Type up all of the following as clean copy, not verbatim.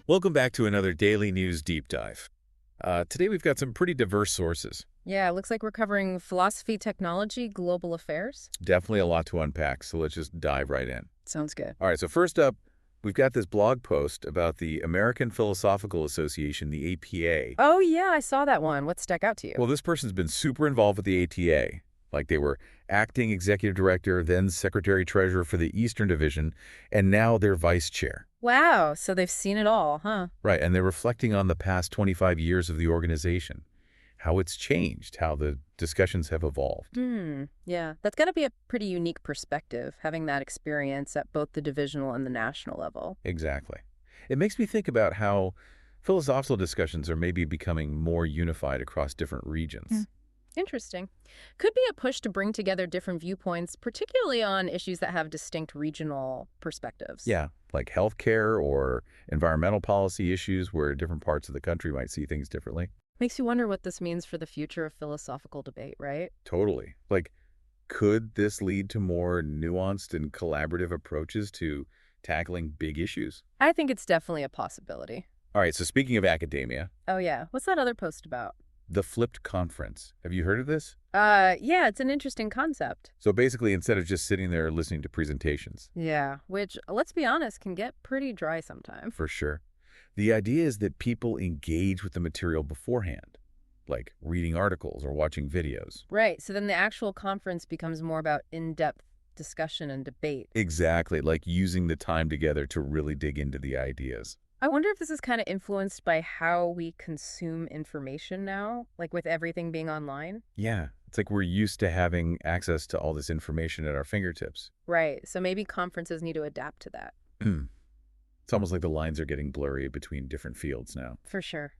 Welcome back to another Daily News Deep Dive. Today we've got some pretty diverse sources. Yeah, looks like we're covering philosophy, technology, global affairs. Definitely a lot to unpack, so let's just dive right in. Sounds good. All right, so first up, we've got this blog post about the American Philosophical Association, the APA. Oh, yeah, I saw that one. What stuck out to you? Well, this person's been super involved with the ATA. Like they were acting executive director, then secretary-treasurer for the Eastern Division, and now they're vice chair. Wow, so they've seen it all, huh? Right, and they're reflecting on the past 25 years of the organization, how it's changed, how the discussions have evolved. Yeah, that's got to be a pretty unique perspective, having that experience at both the divisional and the national level. Exactly. It makes me think about how philosophical discussions are maybe becoming more unified across different regions. Interesting. Could be a push to bring together different viewpoints, particularly on issues that have distinct regional perspectives. Yeah, like healthcare or environmental policy issues where different parts of the country might see things differently. Makes you wonder what this means for the future of philosophical debate, right? Totally. Like, could this lead to more nuanced and collaborative approaches to tackling big issues? I think it's definitely a possibility. All right, so speaking of academia, Oh, yeah. What's that other post about? the flipped conference. Have you heard of this? Yeah, it's an interesting concept. So basically, instead of just sitting there listening to presentations, Yeah, which, let's be honest, can get pretty dry sometimes. for sure, the idea is that people engage with the material beforehand, like reading articles or watching videos. Right, so then the actual conference becomes more about in-depth discussion and debate. Exactly, like using the time together to really dig into the ideas. I wonder if this is kind of influenced by how we consume information now, like with everything being online. Yeah, it's like we're used to having access to all this information at our fingertips. Right, so maybe conferences need to adapt to that. It's almost like the lines are getting blurry between different fields now. For sure.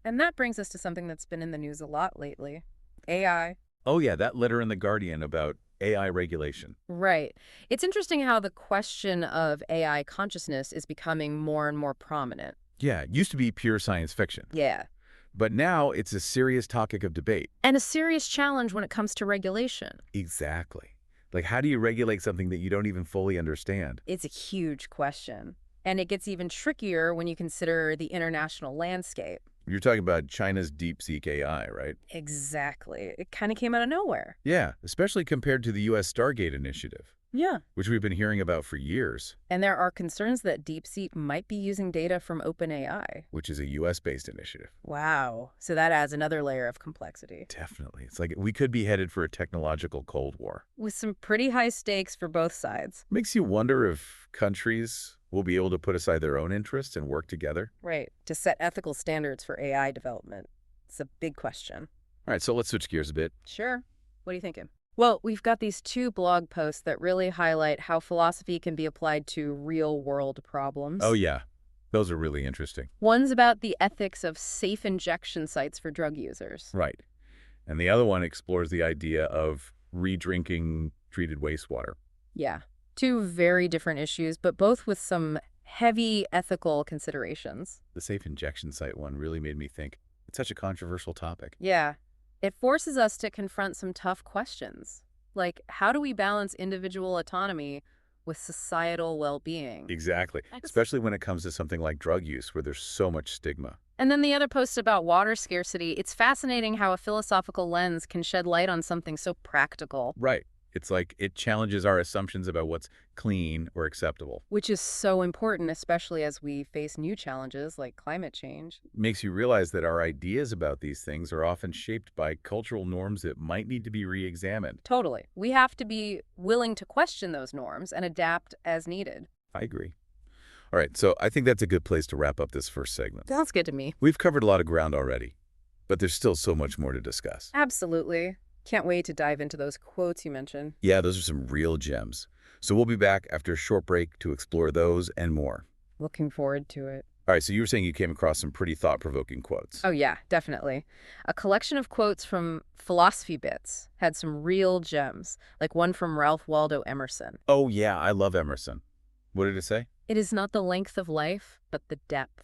And that brings us to something that's been in the news a lot lately. AI. Oh yeah, that letter in The Guardian about AI regulation. Right. It's interesting how the question of AI consciousness is becoming more and more prominent. Yeah, it used to be pure science fiction, Yeah. but now it's a serious topic of debate. And a serious challenge when it comes to regulation. Exactly. Like, how do you regulate something that you don't even fully understand? It's a huge question. And it gets even trickier when you consider the international landscape. You're talking about China's DeepSeek AI, right? Exactly. It kind of came out of nowhere. Yeah, especially compared to the U.S. Stargate initiative, Yeah. which we've been hearing about for years, And there are concerns that DeepSeek might be using data from OpenAI. which is a U.S.-based initiative. Wow. So that adds another layer of complexity. Definitely. It's like we could be headed for a technological Cold War. With some pretty high stakes for both sides. Makes you wonder if countries will be able to put aside their own interests and work together. Right. To set ethical standards for AI development. It's a big question. All right, so let's switch gears a bit. Sure. What are you thinking? Well, we've got these two blog posts that really highlight how philosophy can be applied to real-world problems. Oh, yeah. Those are really interesting. One's about the ethics of safe injection sites for drug users. Right. And the other one explores the idea of re-drinking treated wastewater. Yeah. Two very different issues, but both with some heavy ethical considerations. The safe injection site one really made me think. It's such a controversial topic. Yeah. It forces us to confront some tough questions. Like, how do we balance individual autonomy with societal well-being? Exactly. Especially when it comes to something like drug use, where there's so much stigma. And then the other post about water scarcity, it's fascinating how a philosophical lens can shed light on something so practical. Right. It's like it challenges our assumptions about what's clean or acceptable. Which is so important, especially as we face new challenges like climate change. Makes you realize that our ideas about these things are often shaped by cultural norms that might need to be re-examined. Totally. We have to be willing to question those norms and adapt as needed. I agree. All right, so I think that's a good place to wrap up this first segment. Sounds good to me. We've covered a lot of ground already, but there's still so much more to discuss. Absolutely. Can't wait to dive into those quotes you mentioned. Yeah, those are some real gems. So we'll be back after a short break to explore those and more. Looking forward to it. All right, so you were saying you came across some pretty thought-provoking quotes. Oh, yeah, definitely. A collection of quotes from Philosophy Bits had some real gems, like one from Ralph Waldo Emerson. Oh, yeah, I love Emerson. What did it say? It is not the length of life, but the depth.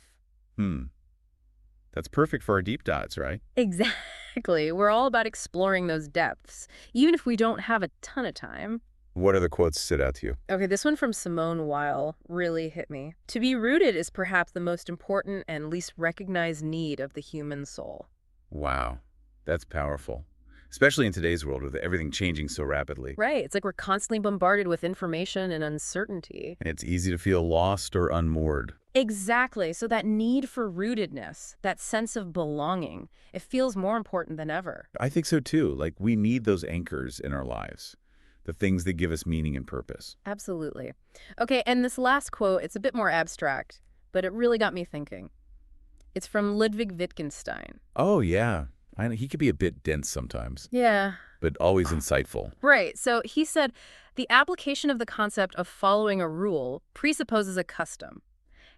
That's perfect for our deep dives, right? Exactly. We're all about exploring those depths, even if we don't have a ton of time. What other quotes stood out to you? Okay, this one from Simone Weil really hit me. To be rooted is perhaps the most important and least recognized need of the human soul. Wow, that's powerful. Especially in today's world with everything changing so rapidly. Right. It's like we're constantly bombarded with information and uncertainty. And it's easy to feel lost or unmoored. Exactly. So that need for rootedness, that sense of belonging, it feels more important than ever. I think so too. Like we need those anchors in our lives, the things that give us meaning and purpose. Absolutely. Okay, and this last quote, it's a bit more abstract, but it really got me thinking. It's from Ludwig Wittgenstein. Oh, yeah. I know he could be a bit dense sometimes, Yeah. but always insightful. Right. So he said, the application of the concept of following a rule presupposes a custom.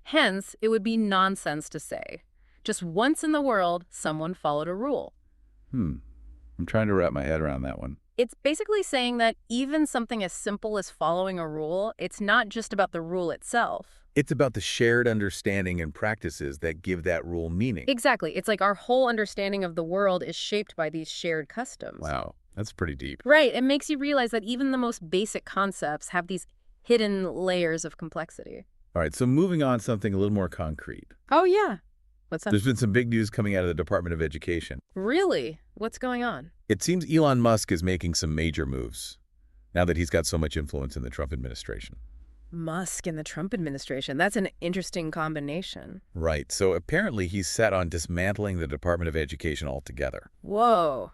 Hence, it would be nonsense to say, just once in the world, someone followed a rule. I'm trying to wrap my head around that one. It's basically saying that even something as simple as following a rule, it's not just about the rule itself. It's about the shared understanding and practices that give that rule meaning. Exactly. It's like our whole understanding of the world is shaped by these shared customs. Wow, that's pretty deep. Right. It makes you realize that even the most basic concepts have these hidden layers of complexity. All right, so moving on, something a little more concrete. Oh, yeah. What's that? There's been some big news coming out of the Department of Education. Really? What's going on? It seems Elon Musk is making some major moves now that he's got so much influence in the Trump administration. Musk and the Trump administration. That's an interesting combination. Right, so apparently he's set on dismantling the Department of Education altogether. Whoa.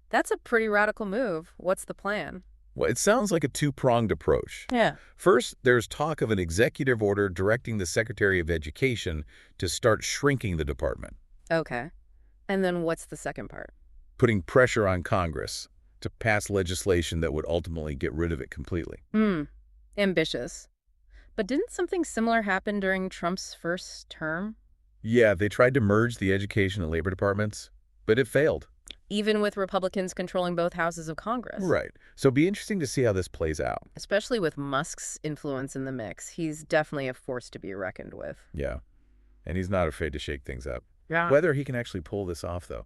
That's a pretty radical move. What's the plan? Well, it sounds like a two-pronged approach. Yeah. First, there's talk of an executive order directing the Secretary of Education to start shrinking the department, Okay. And then what's the second part? putting pressure on Congress to pass legislation that would ultimately get rid of it completely. Ambitious. But didn't something similar happen during Trump's first term? Yeah, they tried to merge the education and labor departments, but it failed. Even with Republicans controlling both houses of Congress. Right. So it'll be interesting to see how this plays out. Especially with Musk's influence in the mix. He's definitely a force to be reckoned with. Yeah. And he's not afraid to shake things up. Yeah. Whether he can actually pull this off, though,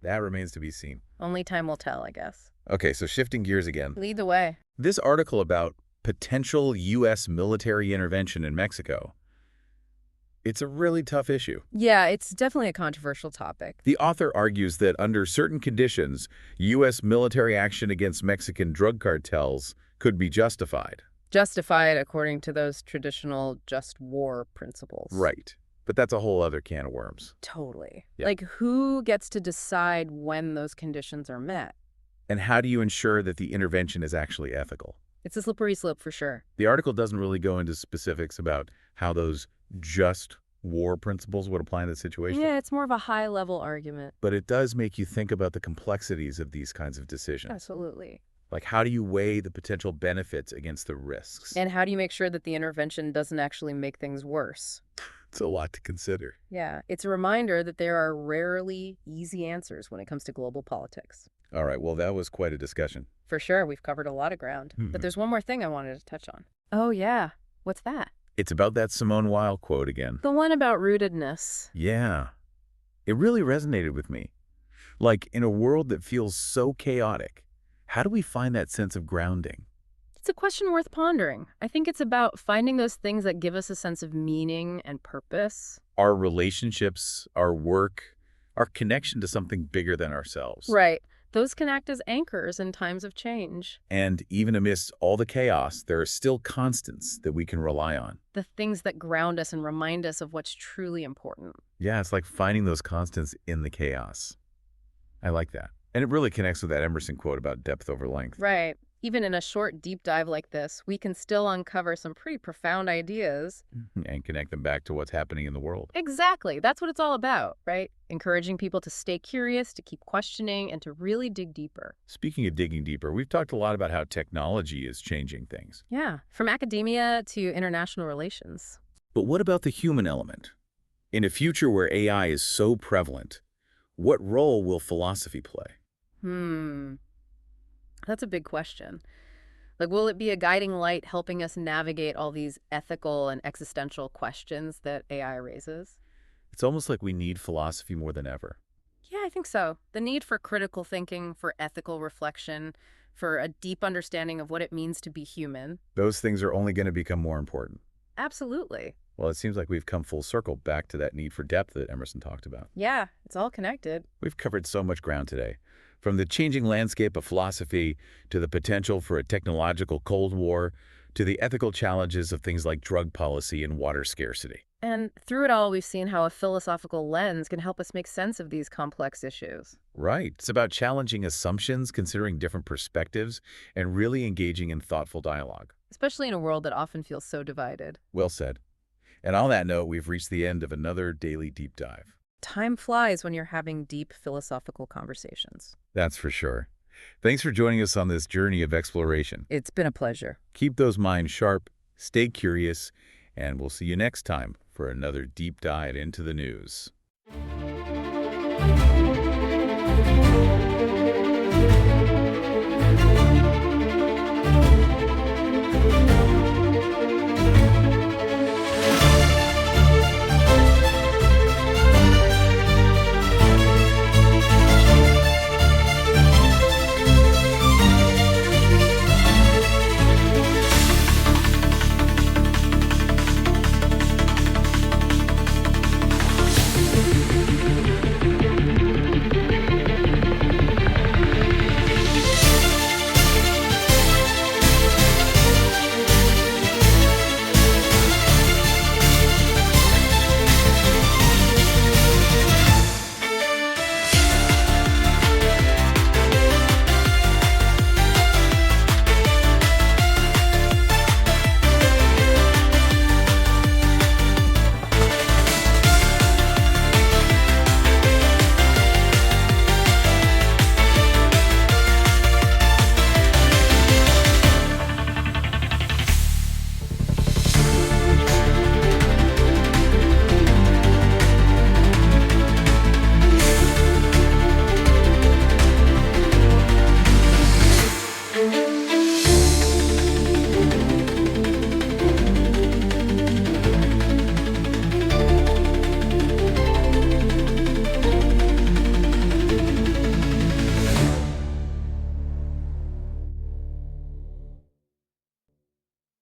that remains to be seen. Only time will tell, I guess. Okay, so shifting gears again. Lead the way. This article about potential U.S. military intervention in Mexico, it's a really tough issue. Yeah, it's definitely a controversial topic. The author argues that under certain conditions, U.S. military action against Mexican drug cartels could be justified. Justified according to those traditional just war principles. Right. But that's a whole other can of worms. Totally. Yeah. Like, who gets to decide when those conditions are met? And how do you ensure that the intervention is actually ethical? It's a slippery slope for sure. The article doesn't really go into specifics about how those just war principles would apply in the situation. Yeah, it's more of a high-level argument. But it does make you think about the complexities of these kinds of decisions. Absolutely. Like, how do you weigh the potential benefits against the risks? And how do you make sure that the intervention doesn't actually make things worse? It's a lot to consider. Yeah, it's a reminder that there are rarely easy answers when it comes to global politics. All right, well, that was quite a discussion. For sure, we've covered a lot of ground. But there's one more thing I wanted to touch on. Oh, yeah. What's that? It's about that Simone Weil quote again. The one about rootedness. Yeah. It really resonated with me. Like, in a world that feels so chaotic, how do we find that sense of grounding? It's a question worth pondering. I think it's about finding those things that give us a sense of meaning and purpose. Our relationships, our work, our connection to something bigger than ourselves. Right. Those can act as anchors in times of change. And even amidst all the chaos, there are still constants that we can rely on. The things that ground us and remind us of what's truly important. Yeah, it's like finding those constants in the chaos. I like that. And it really connects with that Emerson quote about depth over length. Right. Even in a short, deep dive like this, we can still uncover some pretty profound ideas. And connect them back to what's happening in the world. Exactly. That's what it's all about, right? Encouraging people to stay curious, to keep questioning, and to really dig deeper. Speaking of digging deeper, we've talked a lot about how technology is changing things. Yeah, from academia to international relations. But what about the human element? In a future where AI is so prevalent, what role will philosophy play? That's a big question. Like, will it be a guiding light helping us navigate all these ethical and existential questions that AI raises? It's almost like we need philosophy more than ever. Yeah, I think so. The need for critical thinking, for ethical reflection, for a deep understanding of what it means to be human. Those things are only going to become more important. Absolutely. Well, it seems like we've come full circle back to that need for depth that Emerson talked about. Yeah, it's all connected. We've covered so much ground today, from the changing landscape of philosophy to the potential for a technological Cold War to the ethical challenges of things like drug policy and water scarcity. And through it all, we've seen how a philosophical lens can help us make sense of these complex issues. Right. It's about challenging assumptions, considering different perspectives, and really engaging in thoughtful dialogue. Especially in a world that often feels so divided. Well said. And on that note, we've reached the end of another Daily Deep Dive. Time flies when you're having deep philosophical conversations. That's for sure. Thanks for joining us on this journey of exploration. It's been a pleasure. Keep those minds sharp, stay curious, and we'll see you next time for another deep dive into the news.